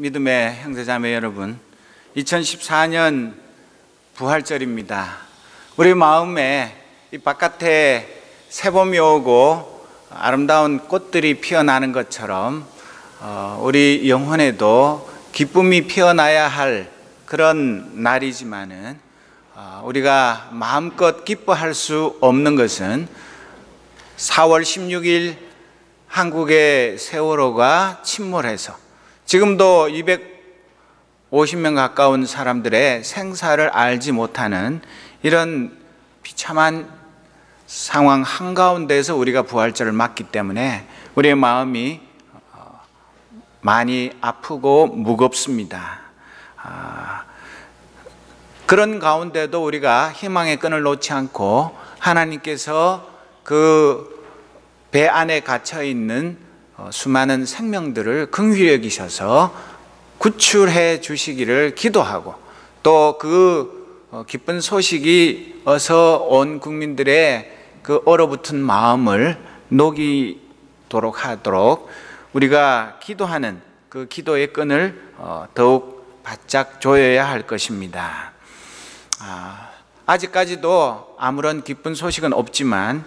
믿음의 형제자매 여러분, 2014년 부활절입니다. 우리 마음에 이 바깥에 새봄이 오고 아름다운 꽃들이 피어나는 것처럼 우리 영혼에도 기쁨이 피어나야 할 그런 날이지만은 우리가 마음껏 기뻐할 수 없는 것은 4월 16일 한국의 세월호가 침몰해서 지금도 250명 가까운 사람들의 생사를 알지 못하는 이런 비참한 상황 한가운데서 우리가 부활절을 맞기 때문에 우리의 마음이 많이 아프고 무겁습니다. 그런 가운데도 우리가 희망의 끈을 놓지 않고 하나님께서 그 배 안에 갇혀 있는 수많은 생명들을 긍휼히 여기셔서 구출해 주시기를 기도하고, 또 그 기쁜 소식이 어서 온 국민들의 그 얼어붙은 마음을 녹이도록 하도록 우리가 기도하는 그 기도의 끈을 더욱 바짝 조여야 할 것입니다. 아직까지도 아무런 기쁜 소식은 없지만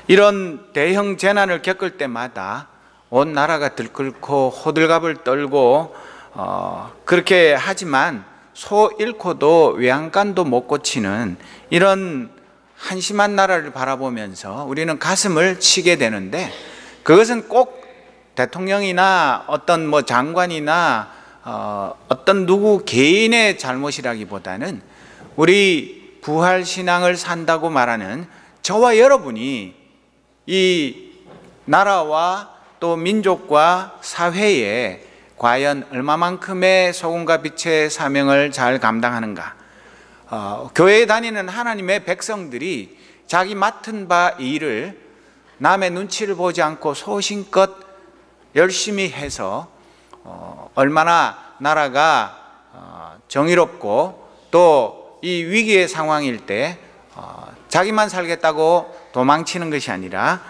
이런 대형 재난을 겪을 때마다 온 나라가 들끓고 호들갑을 떨고 그렇게 하지만 소 잃고도 외양간도 못 고치는 이런 한심한 나라를 바라보면서 우리는 가슴을 치게 되는데, 그것은 꼭 대통령이나 어떤 장관이나 어떤 누구 개인의 잘못이라기보다는 우리 부활신앙을 산다고 말하는 저와 여러분이 이 나라와 또 민족과 사회에 과연 얼마만큼의 소금과 빛의 사명을 잘 감당하는가. 교회에 다니는 하나님의 백성들이 자기 맡은 바 일을 남의 눈치를 보지 않고 소신껏 열심히 해서 얼마나 나라가 정의롭고 또 이 위기의 상황일 때 자기만 살겠다고 도망치는 것이 아니라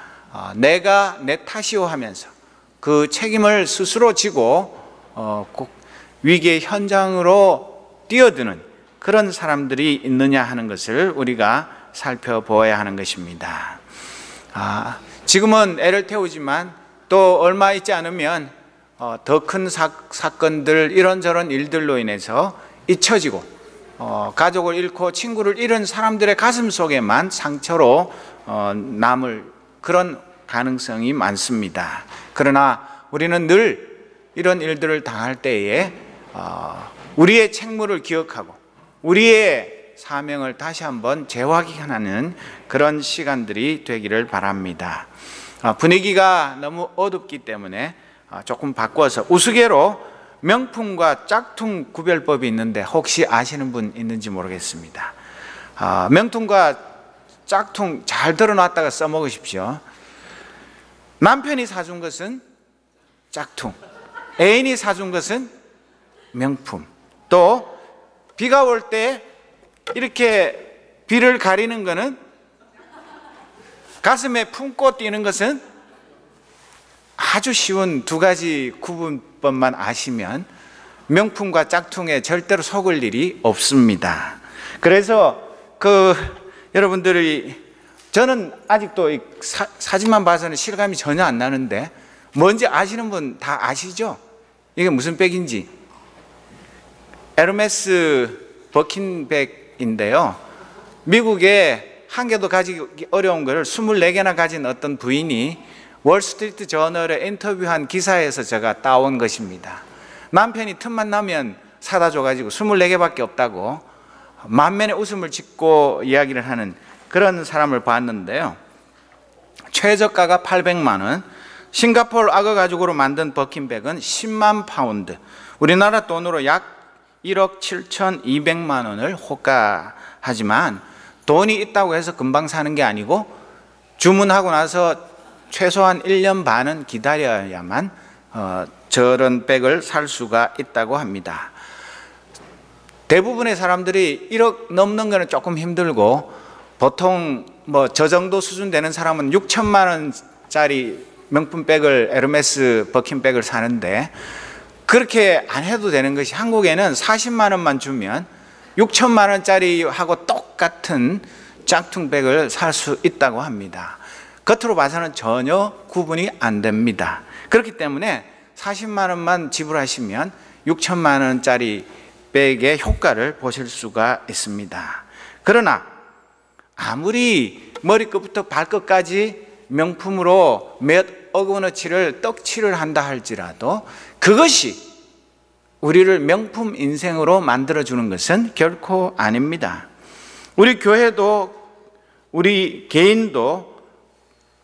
내가 내 탓이오 하면서 그 책임을 스스로 지고 위기의 현장으로 뛰어드는 그런 사람들이 있느냐 하는 것을 우리가 살펴보아야 하는 것입니다. 지금은 애를 태우지만 또 얼마 있지 않으면 더 큰 사건들, 이런저런 일들로 인해서 잊혀지고 가족을 잃고 친구를 잃은 사람들의 가슴 속에만 상처로 남을 그런 가능성이 많습니다. 그러나 우리는 늘 이런 일들을 당할 때에 우리의 책무를 기억하고 우리의 사명을 다시 한번 재확인하는 그런 시간들이 되기를 바랍니다. 분위기가 너무 어둡기 때문에 조금 바꿔서 우스개로 명품과 짝퉁 구별법이 있는데 혹시 아시는 분 있는지 모르겠습니다. 명품과 짝퉁 잘 들어놨다가 써먹으십시오. 남편이 사준 것은 짝퉁, 애인이 사준 것은 명품. 또 비가 올 때 이렇게 비를 가리는 것은, 가슴에 품고 뛰는 것은, 아주 쉬운 두 가지 구분법만 아시면 명품과 짝퉁에 절대로 속을 일이 없습니다. 그래서 여러분들이, 저는 아직도 사진만 봐서는 실감이 전혀 안 나는데 뭔지 아시는 분 다 아시죠? 이게 무슨 백인지. 에르메스 버킨백인데요, 미국에 한 개도 가지기 어려운 것을 24개나 가진 어떤 부인이 월스트리트 저널에 인터뷰한 기사에서 제가 따온 것입니다. 남편이 틈만 나면 사다 줘가지고 24개밖에 없다고 만면에 웃음을 짓고 이야기를 하는 그런 사람을 봤는데요, 최저가가 800만 원, 싱가포르 악어 가죽으로 만든 버킨백은 10만 파운드, 우리나라 돈으로 약 1억 7,200만 원을 호가하지만 돈이 있다고 해서 금방 사는 게 아니고 주문하고 나서 최소한 1년 반은 기다려야만 저런 백을 살 수가 있다고 합니다. 대부분의 사람들이 1억 넘는 거는 조금 힘들고, 보통 저 정도 수준 되는 사람은 6천만 원짜리 명품 백을, 에르메스 버킨백을 사는데 그렇게 안 해도 되는 것이, 한국에는 40만 원만 주면 6천만 원짜리하고 똑같은 짝퉁백을 살 수 있다고 합니다. 겉으로 봐서는 전혀 구분이 안 됩니다. 그렇기 때문에 40만 원만 지불하시면 6천만 원짜리 백의 효과를 보실 수가 있습니다. 그러나 아무리 머리끝부터 발끝까지 명품으로 몇 억 원어치를 떡칠을 한다 할지라도 그것이 우리를 명품 인생으로 만들어주는 것은 결코 아닙니다. 우리 교회도 우리 개인도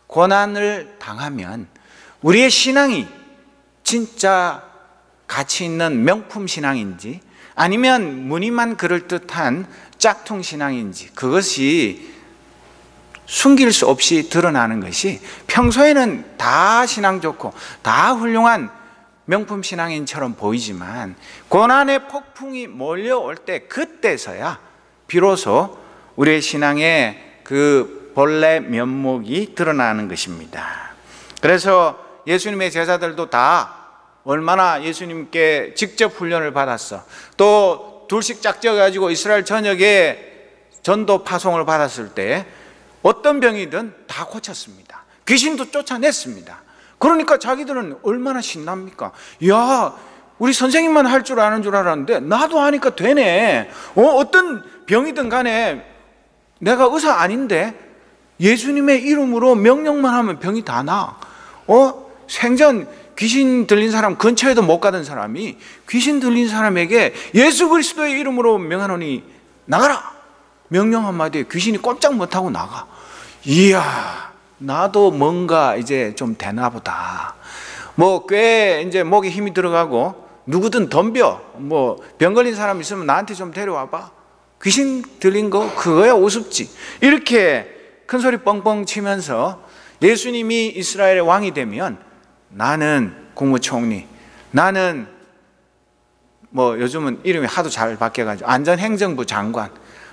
고난을 당하면 우리의 신앙이 진짜 가치 있는 명품 신앙인지 아니면 무늬만 그럴듯한 짝퉁 신앙인지, 그것이 숨길 수 없이 드러나는 것이, 평소에는 다 신앙 좋고 다 훌륭한 명품 신앙인처럼 보이지만 고난의 폭풍이 몰려올 때, 그때서야 비로소 우리의 신앙의 그 본래 면목이 드러나는 것입니다. 그래서 예수님의 제자들도 다 얼마나 예수님께 직접 훈련을 받았어, 또 둘씩 짝지어가지고 이스라엘 전역에 전도 파송을 받았을 때 어떤 병이든 다 고쳤습니다. 귀신도 쫓아냈습니다. 그러니까 자기들은 얼마나 신납니까? 야, 우리 선생님만 할 줄 아는 줄 알았는데 나도 하니까 되네. 어떤 병이든 간에 내가 의사 아닌데 예수님의 이름으로 명령만 하면 병이 다 나. 생전 귀신 들린 사람 근처에도 못 가던 사람이 귀신 들린 사람에게 예수 그리스도의 이름으로 명하노니 나가라, 명령 한마디에 귀신이 꼼짝 못하고 나가. 이야, 나도 뭔가 이제 좀 되나 보다. 꽤 이제 목에 힘이 들어가고 누구든 덤벼. 병 걸린 사람 있으면 나한테 좀 데려와봐. 귀신 들린 거 그거야 우습지. 이렇게 큰 소리 뻥뻥 치면서 예수님이 이스라엘의 왕이 되면 나는 국무총리, 나는 요즘은 이름이 하도 잘 바뀌어가지고 안전행정부 장관,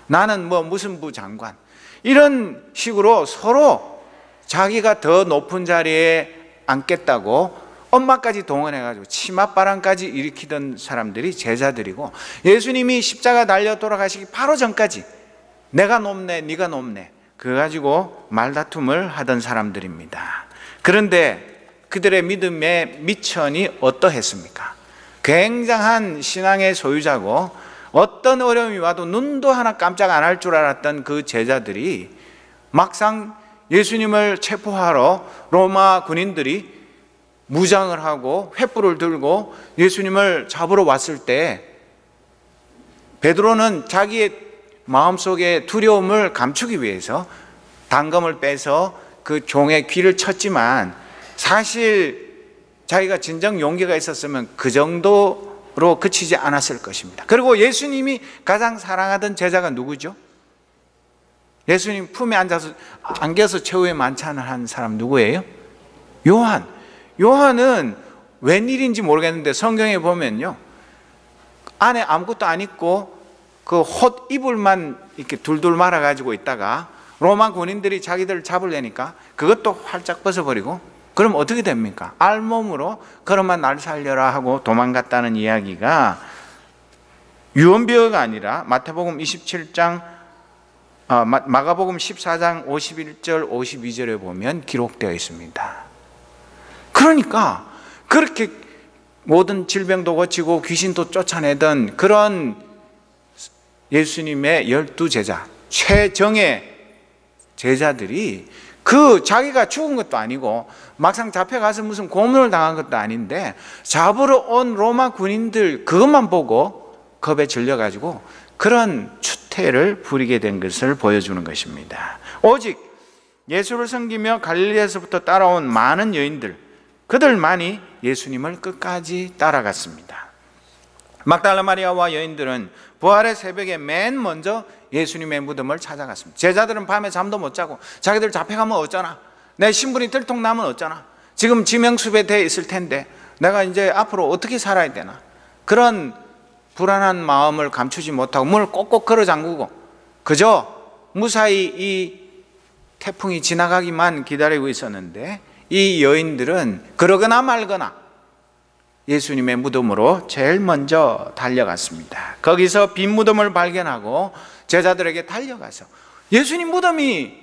나는 무슨 부 장관, 이런 식으로 서로 자기가 더 높은 자리에 앉겠다고 엄마까지 동원해가지고 치맛바람까지 일으키던 사람들이 제자들이고, 예수님이 십자가 달려 돌아가시기 바로 전까지 내가 높네 네가 높네 그거 가지고 말다툼을 하던 사람들입니다. 그런데 그들의 믿음의 미천이 어떠했습니까? 굉장한 신앙의 소유자고 어떤 어려움이 와도 눈도 하나 깜짝 안 할 줄 알았던 그 제자들이 막상 예수님을 체포하러 로마 군인들이 무장을 하고 횃불을 들고 예수님을 잡으러 왔을 때, 베드로는 자기의 마음속의 두려움을 감추기 위해서 단검을 빼서 그 종의 귀를 쳤지만, 사실 자기가 진정 용기가 있었으면 그 정도로 그치지 않았을 것입니다. 그리고 예수님이 가장 사랑하던 제자가 누구죠? 예수님 품에 안겨서 최후의 만찬을 한 사람 누구예요? 요한. 요한은 웬일인지 모르겠는데 성경에 보면요, 안에 아무것도 안 입고 그 헛 이불만 이렇게 둘둘 말아 가지고 있다가 로마 군인들이 자기들을 잡으려니까 그것도 활짝 벗어버리고, 그럼 어떻게 됩니까? 알몸으로 그러면 날 살려라 하고 도망갔다는 이야기가 유언비어가 아니라 마태복음 27장, 마가복음 14장 51절 52절에 보면 기록되어 있습니다. 그러니까 그렇게 모든 질병도 고치고 귀신도 쫓아내던 그런 예수님의 12제자, 최정의 제자들이 자기가 죽은 것도 아니고 막상 잡혀가서 무슨 고문을 당한 것도 아닌데 잡으러 온 로마 군인들 그것만 보고 겁에 질려가지고 그런 추태를 부리게 된 것을 보여주는 것입니다. 오직 예수를 섬기며 갈릴리에서부터 따라온 많은 여인들, 그들만이 예수님을 끝까지 따라갔습니다. 막달라 마리아와 여인들은 부활의 새벽에 맨 먼저 예수님의 무덤을 찾아갔습니다. 제자들은 밤에 잠도 못 자고 자기들 잡혀가면 어쩌나, 내 신분이 들통나면 어쩌나, 지금 지명수배돼 있을 텐데 내가 이제 앞으로 어떻게 살아야 되나, 그런 불안한 마음을 감추지 못하고 문을 꼭꼭 걸어 잠그고 그저 무사히 이 태풍이 지나가기만 기다리고 있었는데, 이 여인들은 그러거나 말거나 예수님의 무덤으로 제일 먼저 달려갔습니다. 거기서 빈 무덤을 발견하고 제자들에게 달려가서 예수님 무덤이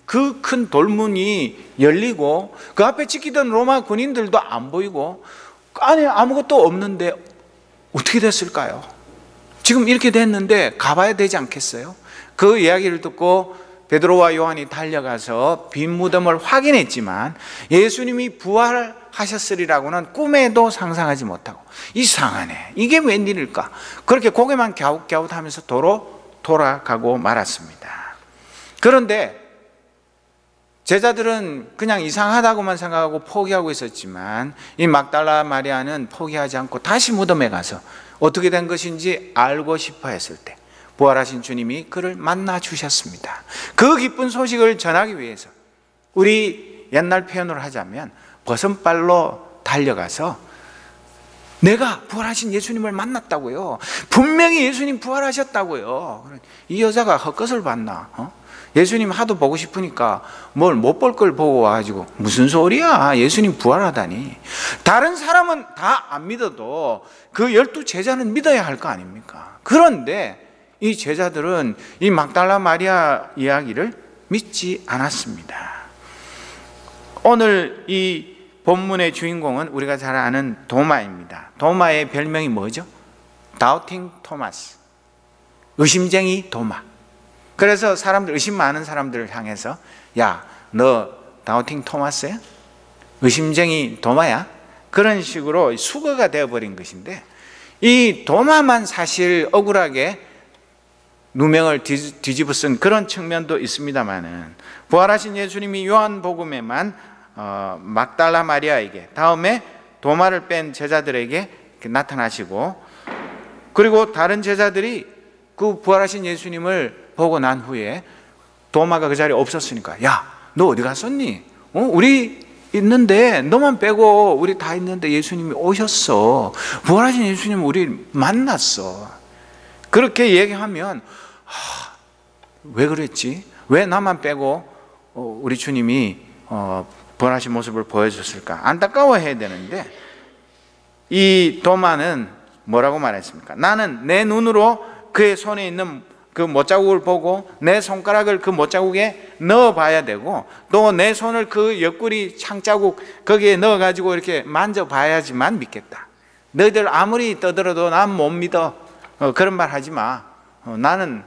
그 큰 돌문이 열리고 그 앞에 지키던 로마 군인들도 안 보이고 안에 아무것도 없는데 어떻게 됐을까요? 지금 이렇게 됐는데 가봐야 되지 않겠어요? 그 이야기를 듣고 베드로와 요한이 달려가서 빈 무덤을 확인했지만 예수님이 부활하셨으리라고는 꿈에도 상상하지 못하고 이상하네, 이게 웬일일까? 그렇게 고개만 갸웃갸웃하면서 도로 돌아가고 말았습니다. 그런데 제자들은 그냥 이상하다고만 생각하고 포기하고 있었지만 이 막달라 마리아는 포기하지 않고 다시 무덤에 가서 어떻게 된 것인지 알고 싶어 했을 때 부활하신 주님이 그를 만나 주셨습니다. 그 기쁜 소식을 전하기 위해서 우리 옛날 표현으로 하자면 버선발로 달려가서 내가 부활하신 예수님을 만났다고요. 분명히 예수님 부활하셨다고요. 이 여자가 헛것을 봤나? 예수님 하도 보고 싶으니까 뭘 못 볼 걸 보고 와가지고 무슨 소리야, 예수님 부활하다니. 다른 사람은 다 안 믿어도 그 12 제자는 믿어야 할 거 아닙니까? 그런데 이 제자들은 이 막달라 마리아 이야기를 믿지 않았습니다. 오늘 이 본문의 주인공은 우리가 잘 아는 도마입니다. 도마의 별명이 뭐죠? 다우팅 토마스, 의심쟁이 도마. 그래서 사람들, 의심 많은 사람들을 향해서 야, 너 다우팅 토마스야? 의심쟁이 도마야? 그런 식으로 수거가 되어버린 것인데 이 도마만 사실 억울하게 누명을 뒤집어 쓴 그런 측면도 있습니다만은 부활하신 예수님이 요한복음에만 막달라 마리아에게, 다음에 도마를 뺀 제자들에게 나타나시고, 그리고 다른 제자들이 그 부활하신 예수님을 보고 난 후에 도마가 그 자리에 없었으니까 야, 너 어디 갔었니? 우리 있는데 너만 빼고 우리 다 있는데 예수님이 오셨어. 부활하신 예수님 우리 만났어. 그렇게 얘기하면 왜 그랬지? 왜 나만 빼고 우리 주님이 부활하신 모습을 보여줬을까? 안타까워해야 되는데 이 도마는 뭐라고 말했습니까? 나는 내 눈으로 그의 손에 있는 그 못자국을 보고 내 손가락을 그 못자국에 넣어봐야 되고 또 내 손을 그 옆구리 창자국 거기에 넣어가지고 이렇게 만져봐야지만 믿겠다. 너희들 아무리 떠들어도 난 못 믿어. 그런 말 하지 마. 나는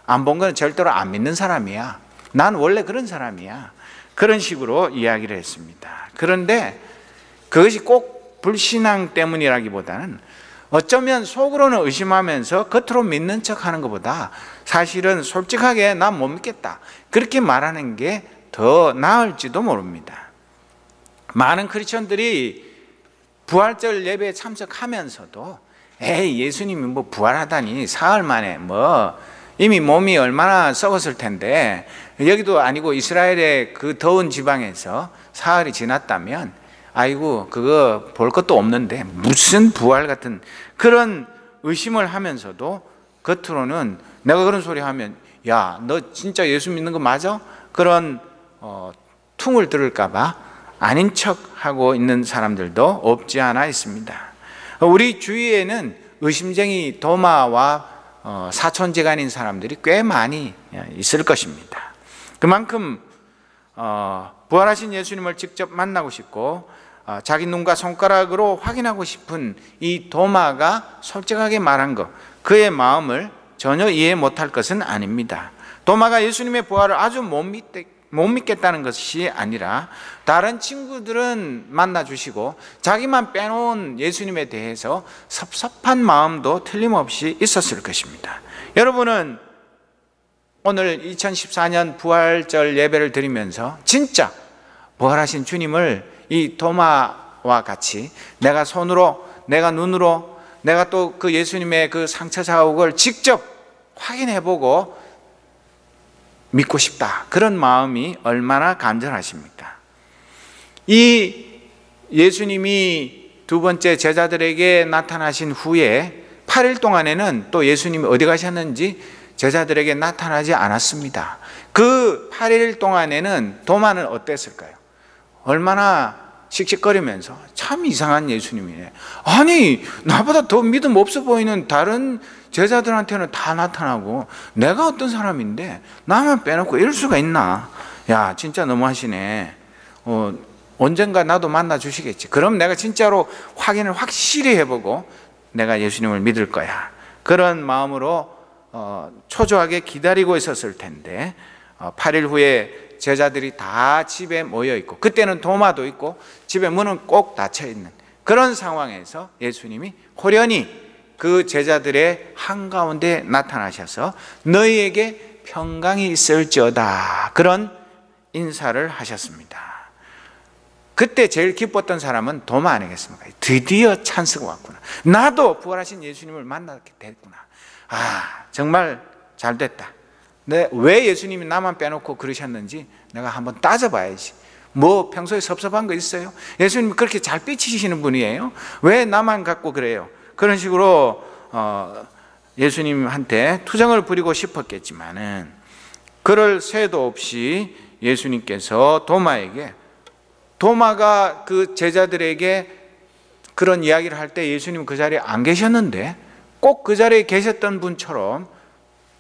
안 본 건 절대로 안 믿는 사람이야. 난 원래 그런 사람이야. 그런 식으로 이야기를 했습니다. 그런데 그것이 꼭 불신앙 때문이라기보다는 어쩌면 속으로는 의심하면서 겉으로 믿는 척하는 것보다 사실은 솔직하게 난 못 믿겠다, 그렇게 말하는 게 더 나을지도 모릅니다. 많은 크리스천들이 부활절 예배에 참석하면서도 에이, 예수님이 뭐 부활하다니 사흘 만에 뭐 이미 몸이 얼마나 썩었을 텐데, 여기도 아니고 이스라엘의 그 더운 지방에서 사흘이 지났다면 아이고 그거 볼 것도 없는데 무슨 부활 같은 그런 의심을 하면서도 겉으로는 내가 그런 소리 하면 야, 너 진짜 예수 믿는 거 맞아? 그런 퉁을 들을까 봐 아닌 척하고 있는 사람들도 없지 않아 있습니다. 우리 주위에는 의심쟁이 도마와 사촌지간인 사람들이 꽤 많이 있을 것입니다. 그만큼 부활하신 예수님을 직접 만나고 싶고 자기 눈과 손가락으로 확인하고 싶은 이 도마가 솔직하게 말한 것, 그의 마음을 전혀 이해 못할 것은 아닙니다. 도마가 예수님의 부활을 아주 못 믿겠다는 것이 아니라 다른 친구들은 만나주시고 자기만 빼놓은 예수님에 대해서 섭섭한 마음도 틀림없이 있었을 것입니다. 여러분은 오늘 2014년 부활절 예배를 드리면서 진짜 부활하신 주님을 이 도마와 같이 내가 손으로, 내가 눈으로, 내가 또 그 예수님의 그 상처 자국을 직접 확인해보고 믿고 싶다, 그런 마음이 얼마나 간절하십니까? 이 예수님이 두 번째 제자들에게 나타나신 후에 8일 동안에는 또 예수님이 어디 가셨는지 제자들에게 나타나지 않았습니다. 그 8일 동안에는 도마는 어땠을까요? 얼마나 씩씩거리면서 참 이상한 예수님이네. 아니, 나보다 더 믿음 없어 보이는 다른 제자들한테는 다 나타나고 내가 어떤 사람인데 나만 빼놓고 이럴 수가 있나? 야, 진짜 너무하시네. 언젠가 나도 만나 주시겠지. 그럼 내가 진짜로 확인을 확실히 해보고 내가 예수님을 믿을 거야. 그런 마음으로 초조하게 기다리고 있었을 텐데 8일 후에 제자들이 다 집에 모여 있고, 그때는 도마도 있고 집에 문은 꼭 닫혀 있는 그런 상황에서 예수님이 호련히 그 제자들의 한가운데 나타나셔서 너희에게 평강이 있을지어다, 그런 인사를 하셨습니다. 그때 제일 기뻤던 사람은 도마 아니겠습니까? 드디어 찬스가 왔구나. 나도 부활하신 예수님을 만나게 됐구나. 정말 잘 됐다. 왜 예수님이 나만 빼놓고 그러셨는지 내가 한번 따져봐야지. 뭐 평소에 섭섭한 거 있어요? 예수님이 그렇게 잘 삐치시는 분이에요? 왜 나만 갖고 그래요? 그런 식으로 예수님한테 투정을 부리고 싶었겠지만은 그럴 새도 없이 예수님께서 도마가 그 제자들에게 그런 이야기를 할 때 예수님 그 자리에 안 계셨는데 꼭 그 자리에 계셨던 분처럼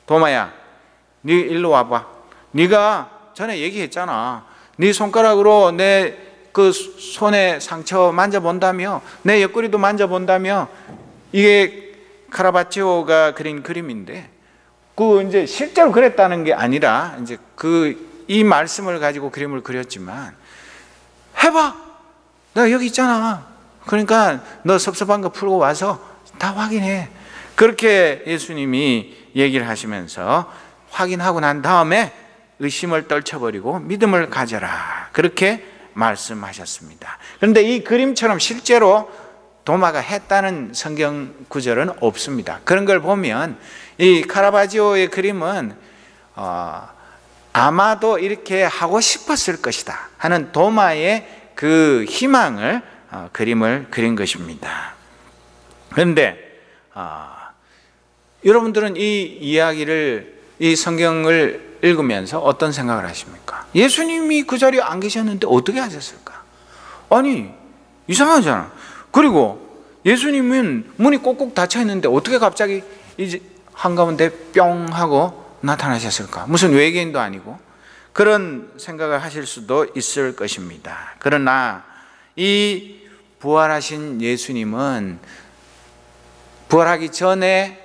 도마야, 네 일로 와봐. 네가 전에 얘기했잖아. 네 손가락으로 내 그 손에 상처 만져본다며, 내 옆구리도 만져본다며. 이게 카라바치오가 그린 그림인데 이제 실제로 그랬다는 게 아니라 이제 이 말씀을 가지고 그림을 그렸지만, 해봐. 내가 여기 있잖아. 그러니까 너 섭섭한 거 풀고 와서 다 확인해. 그렇게 예수님이 얘기를 하시면서 확인하고 난 다음에 의심을 떨쳐버리고 믿음을 가져라, 그렇게 말씀하셨습니다. 그런데 이 그림처럼 실제로 도마가 했다는 성경 구절은 없습니다. 그런 걸 보면 이 카라바지오의 그림은 아마도 이렇게 하고 싶었을 것이다 하는 도마의 그 희망을 그림을 그린 것입니다. 그런데 여러분들은 이 성경을 읽으면서 어떤 생각을 하십니까? 예수님이 그 자리에 안 계셨는데 어떻게 하셨을까? 아니, 이상하잖아. 그리고 예수님은 문이 꼭꼭 닫혀 있는데 어떻게 갑자기 이제 한가운데 뿅 하고 나타나셨을까? 무슨 외계인도 아니고. 그런 생각을 하실 수도 있을 것입니다. 그러나 이 부활하신 예수님은 부활하기 전에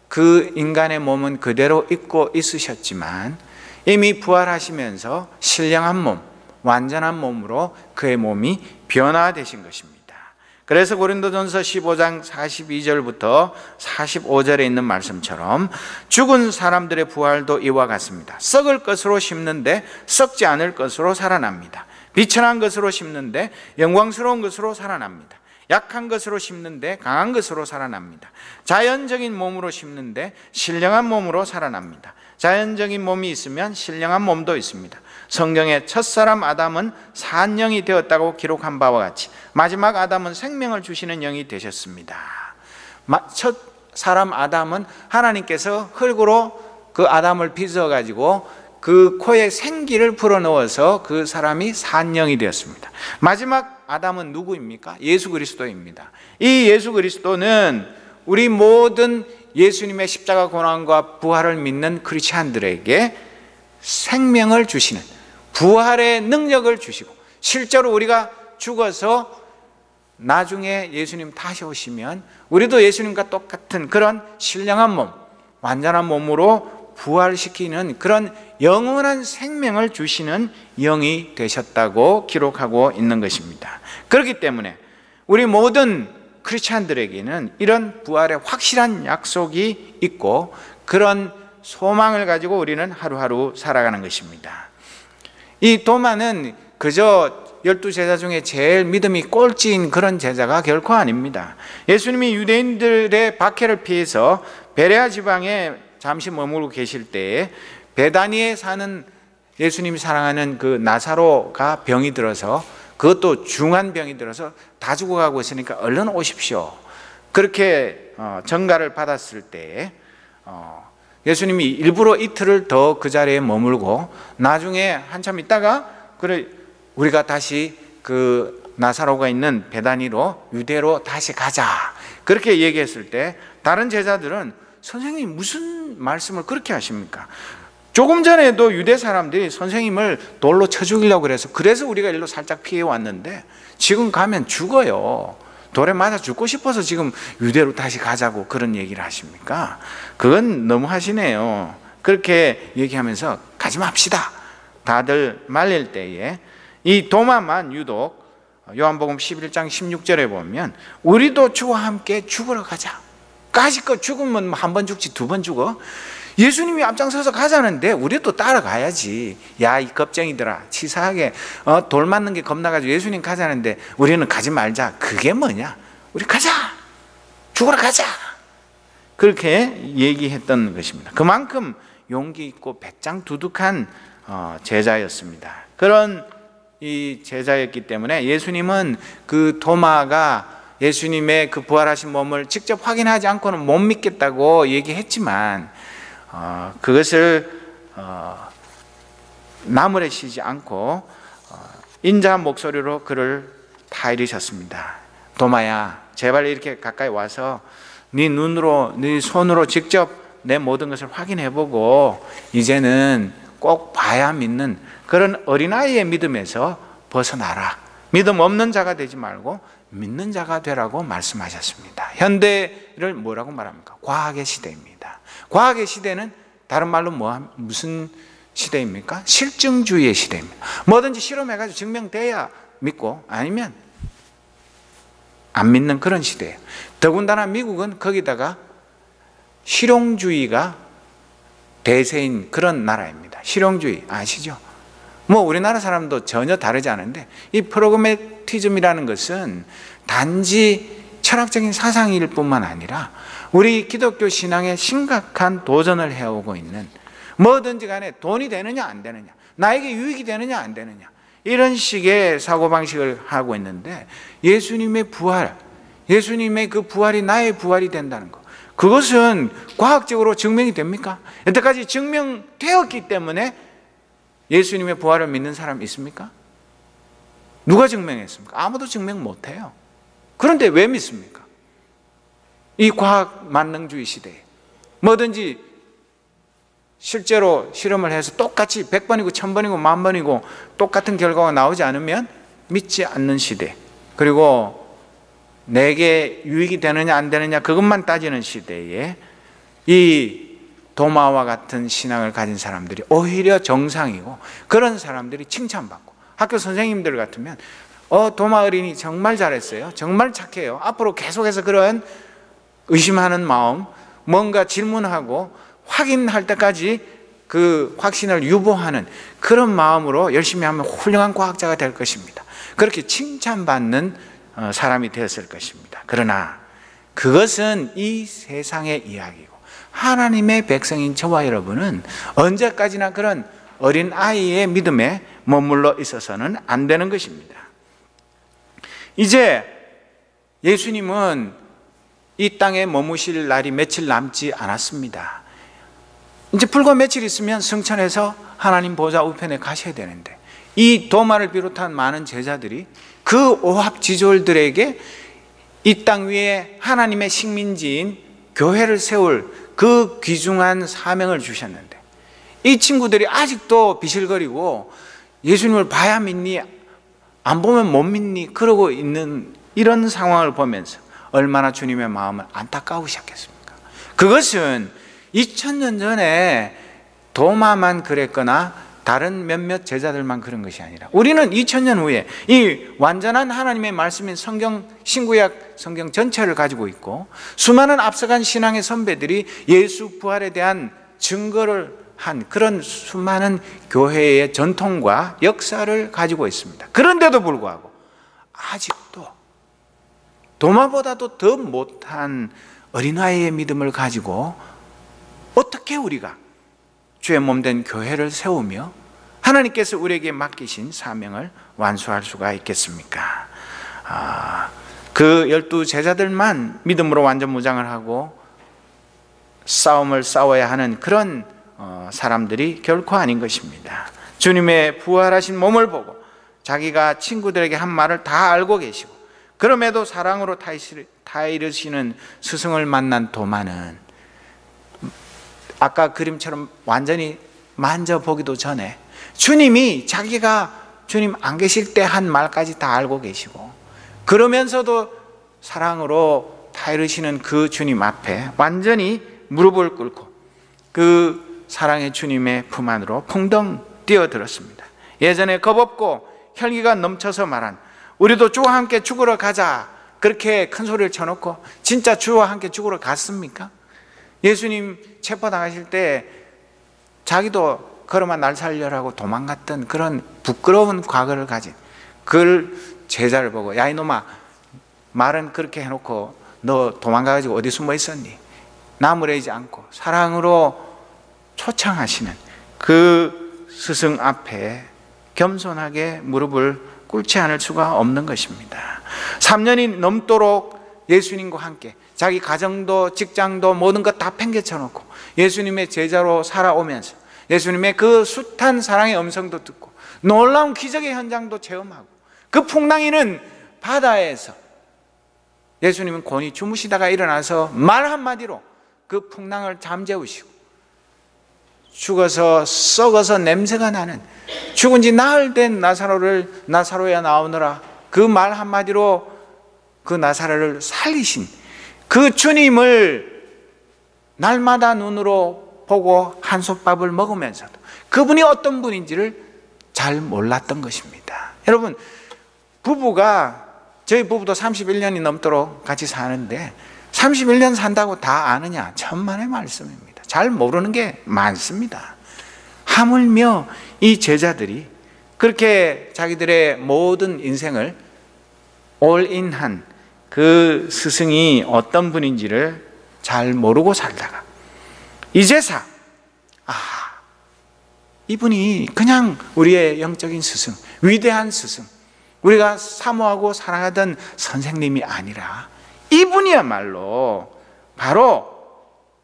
그 인간의 몸은 그대로 입고 있으셨지만 이미 부활하시면서 신령한 몸, 완전한 몸으로 그의 몸이 변화되신 것입니다. 그래서 고린도전서 15장 42절부터 45절에 있는 말씀처럼 죽은 사람들의 부활도 이와 같습니다. 썩을 것으로 심는데 썩지 않을 것으로 살아납니다. 비천한 것으로 심는데 영광스러운 것으로 살아납니다. 약한 것으로 심는데 강한 것으로 살아납니다. 자연적인 몸으로 심는데 신령한 몸으로 살아납니다. 자연적인 몸이 있으면 신령한 몸도 있습니다. 성경의 첫사람 아담은 산 영이 되었다고 기록한 바와 같이 마지막 아담은 생명을 주시는 영이 되셨습니다. 첫 사람 아담은 하나님께서 흙으로 그 아담을 빚어 가지고 그 코에 생기를 불어넣어서 그 사람이 산 영이 되었습니다. 마지막 아담은 누구입니까? 예수 그리스도입니다. 이 예수 그리스도는 우리 모든 예수님의 십자가 고난과 부활을 믿는 크리스찬들에게 생명을 주시는, 부활의 능력을 주시고, 실제로 우리가 죽어서 나중에 예수님 다시 오시면 우리도 예수님과 똑같은 그런 신령한 몸, 완전한 몸으로 부활시키는 그런 영원한 생명을 주시는 영이 되셨다고 기록하고 있는 것입니다. 그렇기 때문에 우리 모든 크리스찬들에게는 이런 부활의 확실한 약속이 있고 그런 소망을 가지고 우리는 하루하루 살아가는 것입니다. 이 도마는 그저 12제자 중에 제일 믿음이 꼴찌인 그런 제자가 결코 아닙니다. 예수님이 유대인들의 박해를 피해서 베레아 지방에 잠시 머물고 계실 때에 베다니에 사는 예수님이 사랑하는 그 나사로가 병이 들어서, 그것도 중한 병이 들어서 다 죽어가고 있으니까 얼른 오십시오, 그렇게 전가를 받았을 때 예수님이 일부러 이틀을 더 그 자리에 머물고 나중에 한참 있다가 그래 우리가 다시 그 나사로가 있는 베다니로 유대로 다시 가자, 그렇게 얘기했을 때 다른 제자들은 선생님 무슨 말씀을 그렇게 하십니까? 조금 전에도 유대 사람들이 선생님을 돌로 쳐 죽이려고 그래서 우리가 일로 살짝 피해 왔는데 지금 가면 죽어요. 돌에 맞아 죽고 싶어서 지금 유대로 다시 가자고 그런 얘기를 하십니까? 그건 너무 하시네요. 그렇게 얘기하면서 가지 맙시다 다들 말릴 때에 이 도마만 유독 요한복음 11장 16절에 보면 우리도 주와 함께 죽으러 가자. 까짓것 죽으면 한 번 죽지 두 번 죽어? 예수님이 앞장서서 가자는데 우리도 따라가야지. 야, 이 겁쟁이들아, 치사하게 돌 맞는 게 겁나가지고 예수님 가자는데 우리는 가지 말자. 그게 뭐냐? 우리 가자, 죽으러 가자, 그렇게 얘기했던 것입니다. 그만큼 용기 있고 배짱두둑한 제자였습니다. 그런 이 제자였기 때문에 예수님은 그 도마가 예수님의 그 부활하신 몸을 직접 확인하지 않고는 못 믿겠다고 얘기했지만 그것을 나무라시지 않고 인자한 목소리로 그를 타이르셨습니다. 도마야, 제발 이렇게 가까이 와서 네 눈으로, 네 손으로 직접 내 모든 것을 확인해보고 이제는 꼭 봐야 믿는 그런 어린아이의 믿음에서 벗어나라. 믿음 없는 자가 되지 말고 믿는 자가 되라고 말씀하셨습니다. 현대를 뭐라고 말합니까? 과학의 시대입니다. 과학의 시대는 다른 말로 무슨 시대입니까? 실증주의의 시대입니다. 뭐든지 실험해가지고 증명돼야 믿고 아니면 안 믿는 그런 시대예요. 더군다나 미국은 거기다가 실용주의가 대세인 그런 나라입니다. 실용주의 아시죠? 뭐 우리나라 사람도 전혀 다르지 않은데 이 프로그매티즘이라는 것은 단지 철학적인 사상일 뿐만 아니라 우리 기독교 신앙에 심각한 도전을 해오고 있는, 뭐든지 간에 돈이 되느냐 안 되느냐, 나에게 유익이 되느냐 안 되느냐, 이런 식의 사고방식을 하고 있는데 예수님의 부활, 예수님의 그 부활이 나의 부활이 된다는 것, 그것은 과학적으로 증명이 됩니까? 여태까지 증명되었기 때문에 예수님의 부활을 믿는 사람 있습니까? 누가 증명했습니까? 아무도 증명 못해요. 그런데 왜 믿습니까? 이 과학 만능주의 시대에 뭐든지 실제로 실험을 해서 똑같이 100번이고 1000번이고 10,000번이고 똑같은 결과가 나오지 않으면 믿지 않는 시대, 그리고 내게 유익이 되느냐 안 되느냐 그것만 따지는 시대에 이 도마와 같은 신앙을 가진 사람들이 오히려 정상이고, 그런 사람들이 칭찬받고, 학교 선생님들 같으면 도마 어린이 정말 잘했어요, 정말 착해요, 앞으로 계속해서 그런 의심하는 마음, 뭔가 질문하고 확인할 때까지 그 확신을 유보하는 그런 마음으로 열심히 하면 훌륭한 과학자가 될 것입니다. 그렇게 칭찬받는 사람이 되었을 것입니다. 그러나 그것은 이 세상의 이야기고, 하나님의 백성인 저와 여러분은 언제까지나 그런 어린아이의 믿음에 머물러 있어서는 안 되는 것입니다. 이제 예수님은 이 땅에 머무실 날이 며칠 남지 않았습니다. 이제 불과 며칠 있으면 승천해서 하나님 보좌 우편에 가셔야 되는데, 이 도마를 비롯한 많은 제자들이 그 오합지졸들에게 이 땅 위에 하나님의 식민지인 교회를 세울 그 귀중한 사명을 주셨는데, 이 친구들이 아직도 비실거리고 예수님을 봐야 믿니, 안 보면 못 믿니 그러고 있는 이런 상황을 보면서 얼마나 주님의 마음을 안타까우셨겠습니까? 그것은 2000년 전에 도마만 그랬거나 다른 몇몇 제자들만 그런 것이 아니라 우리는 2000년 후에 이 완전한 하나님의 말씀인 성경, 신구약 성경 전체를 가지고 있고, 수많은 앞서간 신앙의 선배들이 예수 부활에 대한 증거를 한 그런 수많은 교회의 전통과 역사를 가지고 있습니다. 그런데도 불구하고 아직도 도마보다도 더 못한 어린아이의 믿음을 가지고 어떻게 우리가 주의 몸된 교회를 세우며 하나님께서 우리에게 맡기신 사명을 완수할 수가 있겠습니까? 그 12 제자들만 믿음으로 완전 무장을 하고 싸움을 싸워야 하는 그런 사람들이 결코 아닌 것입니다. 주님의 부활하신 몸을 보고 자기가 친구들에게 한 말을 다 알고 계시고 그럼에도 사랑으로 타이르시는 스승을 만난 도마는 아까 그림처럼 완전히 만져보기도 전에 주님이 자기가 주님 안 계실 때 한 말까지 다 알고 계시고 그러면서도 사랑으로 타이르시는 그 주님 앞에 완전히 무릎을 꿇고 그 사랑의 주님의 품 안으로 풍덩 뛰어들었습니다. 예전에 겁없고 혈기가 넘쳐서 말한 우리도 주와 함께 죽으러 가자 그렇게 큰 소리를 쳐놓고 진짜 주와 함께 죽으러 갔습니까? 예수님 체포당하실 때 자기도 걸어마 날 살려라고 도망갔던 그런 부끄러운 과거를 가진 그 제자를 보고 야 이놈아 말은 그렇게 해놓고 너 도망가가지고 어디 숨어 있었니? 나무래지 않고 사랑으로 초청하시는 그 스승 앞에 겸손하게 무릎을 꿇지 않을 수가 없는 것입니다. 3년이 넘도록 예수님과 함께 자기 가정도 직장도 모든 것 다 팽개쳐 놓고 예수님의 제자로 살아오면서 예수님의 그 숱한 사랑의 음성도 듣고 놀라운 기적의 현장도 체험하고 그 풍랑이는 바다에서 예수님은 곤히 주무시다가 일어나서 말 한마디로 그 풍랑을 잠재우시고 죽어서 썩어서 냄새가 나는 죽은 지 나흘 된 나사로야 나오너라 그 말 한마디로 그 나사로를 살리신 그 주님을 날마다 눈으로 보고 한솥밥을 먹으면서도 그분이 어떤 분인지를 잘 몰랐던 것입니다. 여러분 저희 부부도 31년이 넘도록 같이 사는데 31년 산다고 다 아느냐? 천만의 말씀입니다. 잘 모르는 게 많습니다. 하물며 이 제자들이 그렇게 자기들의 모든 인생을 올인한 그 스승이 어떤 분인지를 잘 모르고 살다가 이제사 이분이 그냥 우리의 영적인 스승, 위대한 스승, 우리가 사모하고 사랑하던 선생님이 아니라 이분이야말로 바로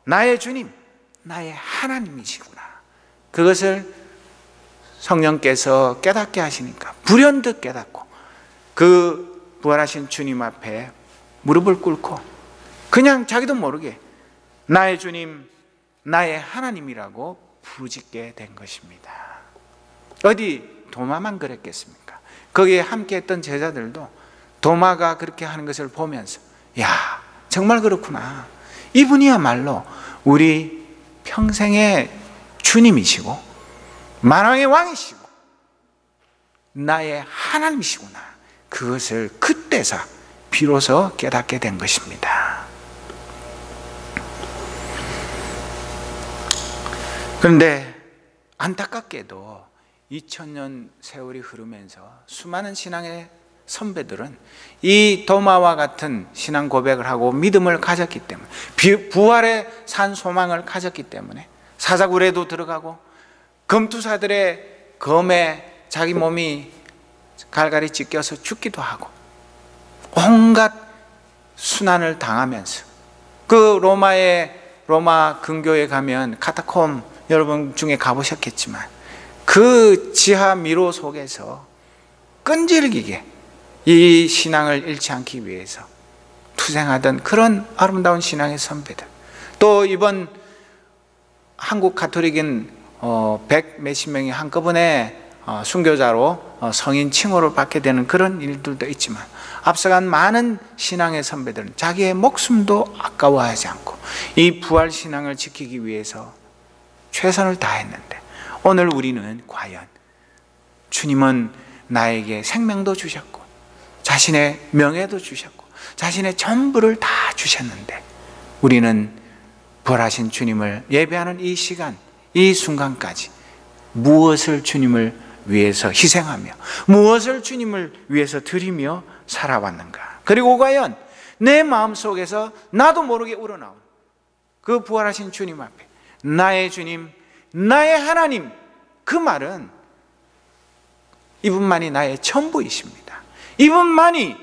나의 주님, 나의 하나님이시구나. 그것을 성령께서 깨닫게 하시니까 불현듯 깨닫고 그 부활하신 주님 앞에 무릎을 꿇고 그냥 자기도 모르게 나의 주님, 나의 하나님이라고 부르짖게 된 것입니다. 어디 도마만 그랬겠습니까? 거기에 함께 했던 제자들도 도마가 그렇게 하는 것을 보면서 야, 정말 그렇구나. 이분이야말로 우리 평생의 주님이시고 만왕의 왕이시고 나의 하나님이시구나. 그것을 그때서 비로소 깨닫게 된 것입니다. 그런데 안타깝게도 2000년 세월이 흐르면서 수많은 신앙의 선배들은 이 도마와 같은 신앙 고백을 하고 믿음을 가졌기 때문에 부활의 산 소망을 가졌기 때문에 사자굴에도 들어가고 검투사들의 검에 자기 몸이 갈갈이 찢겨서 죽기도 하고 온갖 순환을 당하면서 그 로마 근교에 가면 카타콤 여러분 중에 가보셨겠지만 그 지하 미로 속에서 끈질기게 이 신앙을 잃지 않기 위해서 투쟁하던 그런 아름다운 신앙의 선배들, 또 이번 한국 가톨릭인 100 몇십 명이 한꺼번에 순교자로 성인 칭호를 받게 되는 그런 일들도 있지만 앞서간 많은 신앙의 선배들은 자기의 목숨도 아까워하지 않고 이 부활 신앙을 지키기 위해서 최선을 다했는데 오늘 우리는 과연 주님은 나에게 생명도 주셨고 자신의 명예도 주셨고 자신의 전부를 다 주셨는데 우리는 부활하신 주님을 예배하는 이 시간, 이 순간까지 무엇을 주님을 위해서 희생하며 무엇을 주님을 위해서 드리며 살아왔는가? 그리고 과연 내 마음속에서 나도 모르게 우러나온 그 부활하신 주님 앞에 나의 주님, 나의 하나님, 그 말은 이분만이 나의 전부이십니다. 이분만이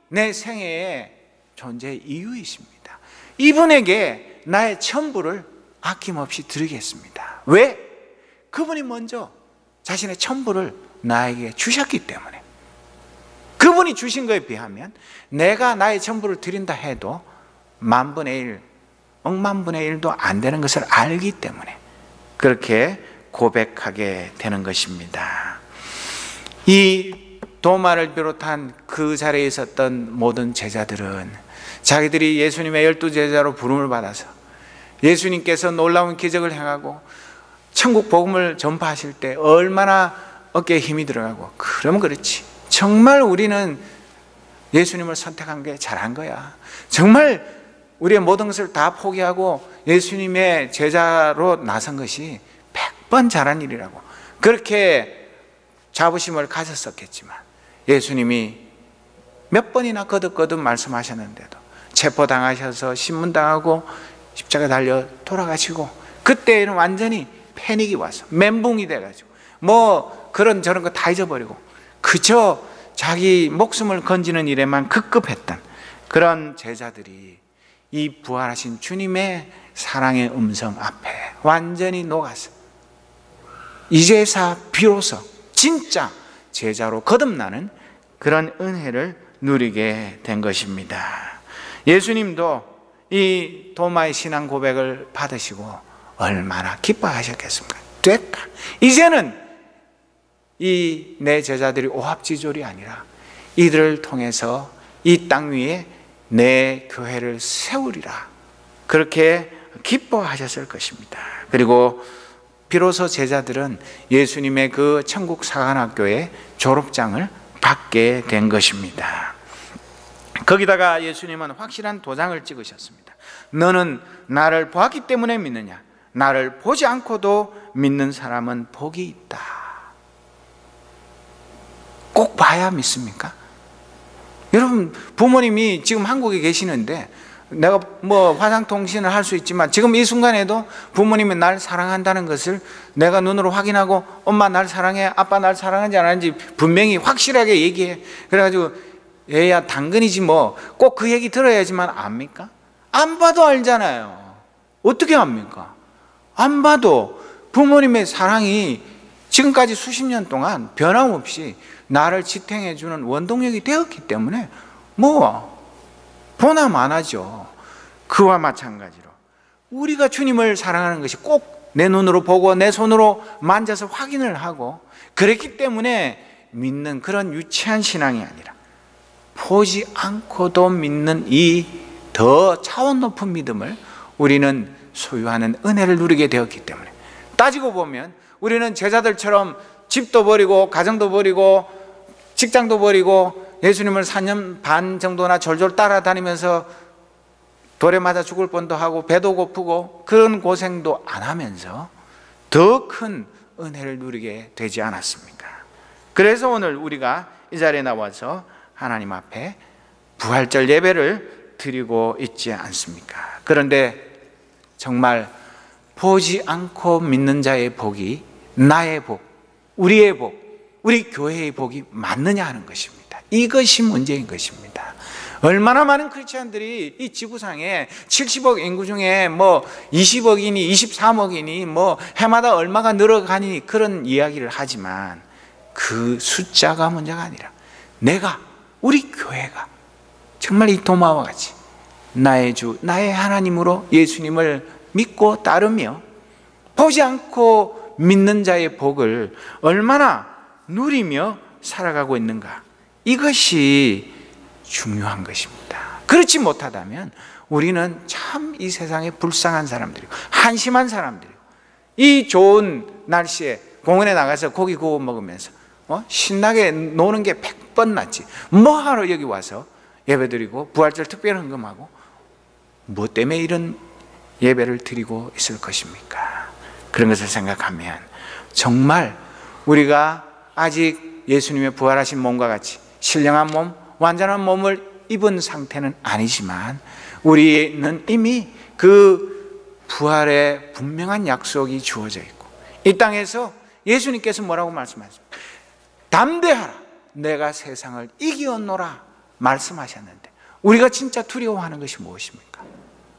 내 생애의 존재의 이유이십니다. 이분에게 나의 전부를 아낌없이 드리겠습니다. 왜? 그분이 먼저 자신의 전부를 나에게 주셨기 때문에. 그분이 주신 것에 비하면 내가 나의 전부를 드린다 해도 만분의 일, 억만분의 일도 안 되는 것을 알기 때문에 그렇게 고백하게 되는 것입니다. 이 도마를 비롯한 그 자리에 있었던 모든 제자들은 자기들이 예수님의 12제자로 부름을 받아서 예수님께서 놀라운 기적을 행하고 천국 복음을 전파하실 때 얼마나 어깨에 힘이 들어가고, 그러면 그렇지, 정말 우리는 예수님을 선택한 게 잘한 거야, 정말 우리의 모든 것을 다 포기하고 예수님의 제자로 나선 것이 100번 잘한 일이라고 그렇게 자부심을 가졌었겠지만, 예수님이 몇 번이나 거듭거듭 말씀하셨는데도 체포당하셔서 신문당하고 십자가 달려 돌아가시고, 그때에는 완전히 패닉이 와서 멘붕이 돼가지고 뭐 그런 저런 거 다 잊어버리고 그저 자기 목숨을 건지는 일에만 급급했던 그런 제자들이 이 부활하신 주님의 사랑의 음성 앞에 완전히 녹아서 이제사 비로소 진짜 제자로 거듭나는 그런 은혜를 누리게 된 것입니다. 예수님도 이 도마의 신앙 고백을 받으시고 얼마나 기뻐하셨겠습니까? 됐다, 이제는 이 내 제자들이 오합지졸이 아니라 이들을 통해서 이 땅 위에 내 교회를 세우리라, 그렇게 기뻐하셨을 것입니다. 그리고 비로소 제자들은 예수님의 그 천국 사관학교의 졸업장을 받게 된 것입니다. 거기다가 예수님은 확실한 도장을 찍으셨습니다. 너는 나를 보았기 때문에 믿느냐? 나를 보지 않고도 믿는 사람은 복이 있다. 꼭 봐야 믿습니까? 여러분, 부모님이 지금 한국에 계시는데 내가 뭐 화상통신을 할 수 있지만 지금 이 순간에도 부모님이 날 사랑한다는 것을 내가 눈으로 확인하고 엄마 날 사랑해, 아빠 날 사랑하는지 안 하는지 분명히 확실하게 얘기해. 그래가지고 얘야 당근이지 뭐 꼭 그 얘기 들어야지만 압니까? 안 봐도 알잖아요. 어떻게 압니까? 안 봐도 부모님의 사랑이 지금까지 수십 년 동안 변함없이 나를 지탱해 주는 원동력이 되었기 때문에 뭐 보나 마나죠. 그와 마찬가지로 우리가 주님을 사랑하는 것이 꼭 내 눈으로 보고 내 손으로 만져서 확인을 하고 그랬기 때문에 믿는 그런 유치한 신앙이 아니라 보지 않고도 믿는 이 더 차원 높은 믿음을 우리는 소유하는 은혜를 누리게 되었기 때문에, 따지고 보면 우리는 제자들처럼 집도 버리고 가정도 버리고 직장도 버리고 예수님을 4년 반 정도나 졸졸 따라다니면서 돌에 맞아 죽을 뻔도 하고 배도 고프고 그런 고생도 안 하면서 더 큰 은혜를 누리게 되지 않았습니까? 그래서 오늘 우리가 이 자리에 나와서 하나님 앞에 부활절 예배를 드리고 있지 않습니까? 그런데 정말 보지 않고 믿는 자의 복이 나의 복, 우리의 복, 우리 교회의 복이 맞느냐 하는 것입니다. 이것이 문제인 것입니다. 얼마나 많은 크리스찬들이 이 지구상에 70억 인구 중에 뭐 20억이니 23억이니 뭐 해마다 얼마가 늘어가니 그런 이야기를 하지만 그 숫자가 문제가 아니라 내가, 우리 교회가 정말 이 도마와 같이 나의 주, 나의 하나님으로 예수님을 믿고 따르며 보지 않고 믿는 자의 복을 얼마나 누리며 살아가고 있는가, 이것이 중요한 것입니다. 그렇지 못하다면 우리는 참 이 세상에 불쌍한 사람들이고 한심한 사람들이고, 이 좋은 날씨에 공원에 나가서 고기 구워 먹으면서 신나게 노는 게 100번 낫지, 뭐하러 여기 와서 예배드리고 부활절 특별 헌금하고 뭐 때문에 이런 예배를 드리고 있을 것입니까? 그런 것을 생각하면 정말 우리가 아직 예수님의 부활하신 몸과 같이 신령한 몸, 완전한 몸을 입은 상태는 아니지만 우리는 이미 그 부활의 분명한 약속이 주어져 있고, 이 땅에서 예수님께서 뭐라고 말씀하십니까? 담대하라, 내가 세상을 이기었노라 말씀하셨는데, 우리가 진짜 두려워하는 것이 무엇입니까?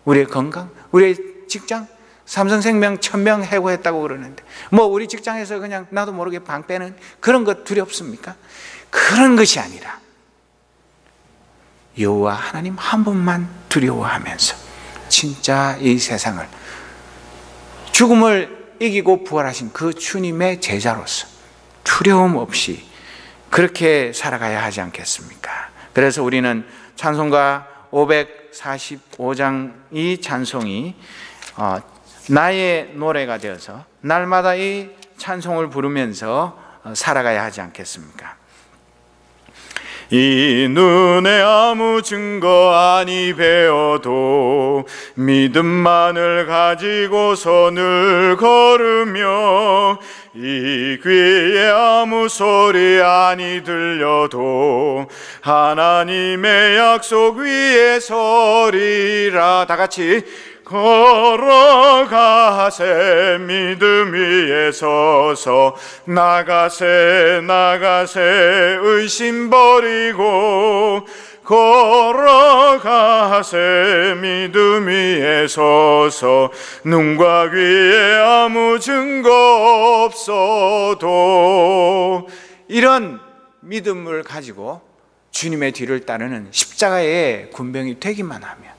우리의 건강, 우리의 직장, 삼성생명 1000명 해고했다고 그러는데 뭐 우리 직장에서 그냥 나도 모르게 방 빼는 그런 것 두렵습니까? 그런 것이 아니라 여호와 하나님 한 분만 두려워하면서 진짜 이 세상을, 죽음을 이기고 부활하신 그 주님의 제자로서 두려움 없이 그렇게 살아가야 하지 않겠습니까? 그래서 우리는 찬송가 545장 이 찬송이 나의 노래가 되어서 날마다 이 찬송을 부르면서 살아가야 하지 않겠습니까? 이 눈에 아무 증거 아니 배워도 믿음만을 가지고서 늘 걸으며, 이 귀에 아무 소리 아니 들려도 하나님의 약속 위에 서리라. 다 같이 걸어가세 믿음 위에 서서, 나가세 나가세 의심 버리고, 걸어가세 믿음 위에 서서, 눈과 귀에 아무 증거 없어도. 이런 믿음을 가지고 주님의 뒤를 따르는 십자가의 군병이 되기만 하면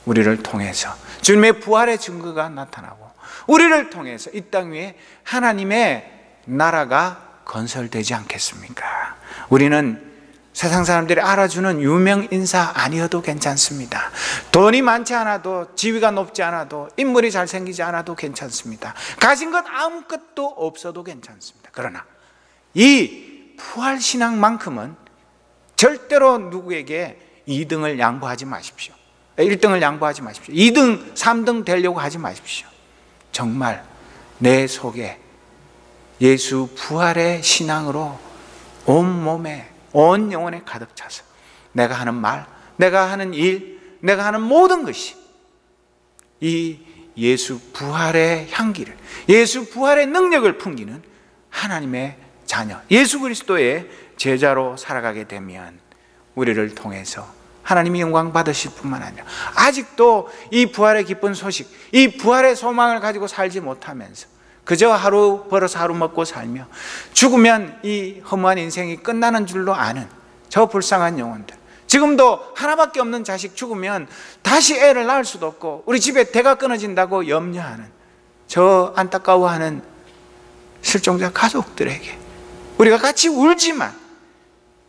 우리를 통해서 주님의 부활의 증거가 나타나고, 우리를 통해서 이 땅 위에 하나님의 나라가 건설되지 않겠습니까? 우리는 세상 사람들이 알아주는 유명 인사 아니어도 괜찮습니다. 돈이 많지 않아도, 지위가 높지 않아도, 인물이 잘생기지 않아도 괜찮습니다. 가진 것 아무것도 없어도 괜찮습니다. 그러나 이 부활신앙만큼은 절대로 누구에게 2등을 양보하지 마십시오. 1등을 양보하지 마십시오. 2등, 3등 되려고 하지 마십시오. 정말 내 속에 예수 부활의 신앙으로 온 몸에, 온 영혼에 가득 차서 내가 하는 말, 내가 하는 일, 내가 하는 모든 것이 이 예수 부활의 향기를, 예수 부활의 능력을 풍기는 하나님의 자녀, 예수 그리스도의 제자로 살아가게 되면 우리를 통해서 하나님이 영광 받으실 뿐만 아니라, 아직도 이 부활의 기쁜 소식, 이 부활의 소망을 가지고 살지 못하면서 그저 하루 벌어서 하루 먹고 살며 죽으면 이 허무한 인생이 끝나는 줄로 아는 저 불쌍한 영혼들, 지금도 하나밖에 없는 자식 죽으면 다시 애를 낳을 수도 없고 우리 집에 대가 끊어진다고 염려하는 저 안타까워하는 실종자 가족들에게 우리가 같이 울지만,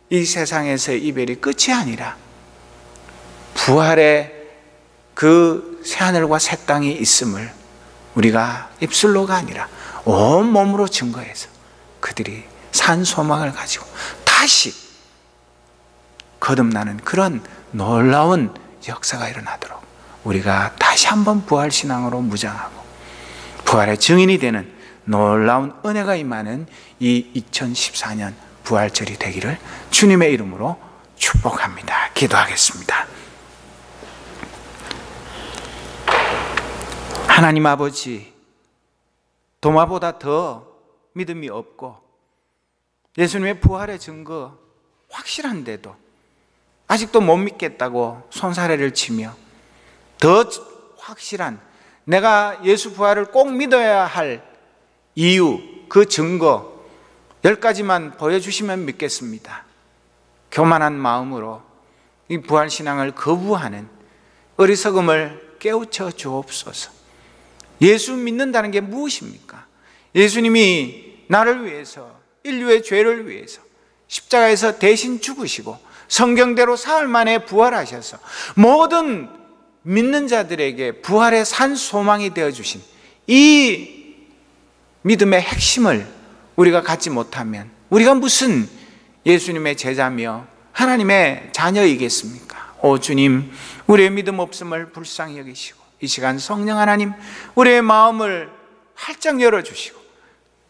이 세상에서의 이별이 끝이 아니라 부활의 그 새하늘과 새 땅이 있음을 우리가 입술로가 아니라 온몸으로 증거해서 그들이 산 소망을 가지고 다시 거듭나는 그런 놀라운 역사가 일어나도록 우리가 다시 한번 부활신앙으로 무장하고 부활의 증인이 되는 놀라운 은혜가 임하는 이 2014년 부활절이 되기를 주님의 이름으로 축복합니다. 기도하겠습니다. 하나님 아버지, 도마보다 더 믿음이 없고 예수님의 부활의 증거 확실한데도 아직도 못 믿겠다고 손사래를 치며, 더 확실한 내가 예수 부활을 꼭 믿어야 할 이유, 그 증거 10가지만 보여주시면 믿겠습니다. 교만한 마음으로 이 부활신앙을 거부하는 어리석음을 깨우쳐 주옵소서. 예수 믿는다는 게 무엇입니까? 예수님이 나를 위해서, 인류의 죄를 위해서 십자가에서 대신 죽으시고 성경대로 사흘 만에 부활하셔서 모든 믿는 자들에게 부활의 산 소망이 되어주신 이 믿음의 핵심을 우리가 갖지 못하면 우리가 무슨 예수님의 제자며 하나님의 자녀이겠습니까? 오 주님, 우리의 믿음 없음을 불쌍히 여기시고 이 시간 성령 하나님, 우리의 마음을 활짝 열어주시고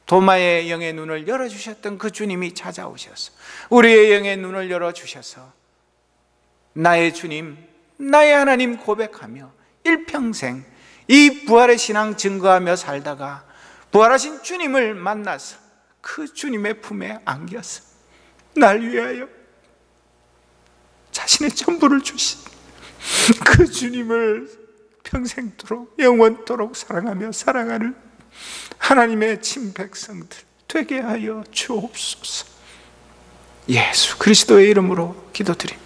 도마의 영의 눈을 열어주셨던 그 주님이 찾아오셔서 우리의 영의 눈을 열어주셔서 나의 주님, 나의 하나님 고백하며 일평생 이 부활의 신앙 증거하며 살다가 부활하신 주님을 만나서 그 주님의 품에 안겨서 날 위하여 자신의 전부를 주신 그 주님을 평생토록 영원토록 사랑하며 살아가는 하나님의 친백성들 되게 하여 주옵소서. 예수 그리스도의 이름으로 기도드립니다.